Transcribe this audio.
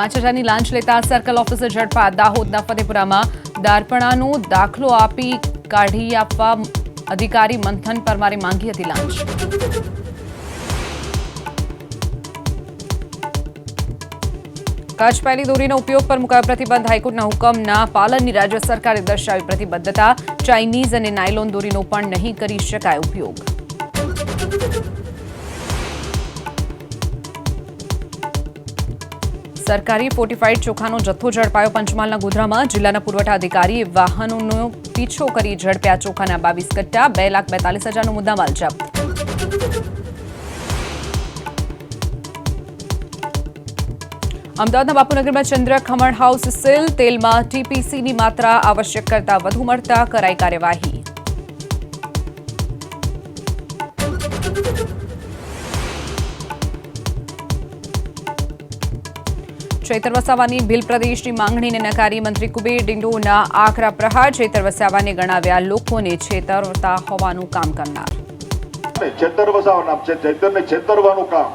5,000ની લાંચ લેતા circle officer ઝડપા. દાહોદના ફતેપુરામાં દારપણાનો દાખલો આપી કાઢી આપવા અધિકારી મંથન પરમારે માંગી હતી લાંચ. કાચપેલી દોરીનો ઉપયોગ પર મુકાયો પ્રતિબંધ. હાઈકોર્ટના હુકમના પાલનની રાજ્ય સરકારે દર્શાવી પ્રતિબદ્ધતા. ચાઇનીઝ અને નાયલોન દોરીનો પણ નહીં કરી શકાય ઉપયોગ. સરકારી ફોર્ટિફાઈડ ચોખાનો જથ્થો ઝડપાયો. પંચમહાલના ગોધરામાં જિલ્લાના પુરવઠા અધિકારીએ વાહનોનો પીછો કરી ઝડપ્યા ચોખાના 22 કટ્ટા. 2,42,000નો મુદ્દામાલ જપ્ત. અમદાવાદના બાપુનગરમાં ચંદ્ર ખમણ હાઉસ સીલ. તેલમાં ટીપીસીની માત્રા આવશ્યક કરતાં વધુ મળતા કરાઈ કાર્યવાહી. ચૈતર વસાવાની ભીલ પ્રદેશની માંગણીને નકારી. મંત્રી કુબેર ડિંડોના આકરા પ્રહાર. ચૈતર વસાવાને ગણાવ્યા લોકોને છેતરતા હોવાનું કામ કરનાર. છેતર વસાવાના ચૈતરને છેતરવાનું કામ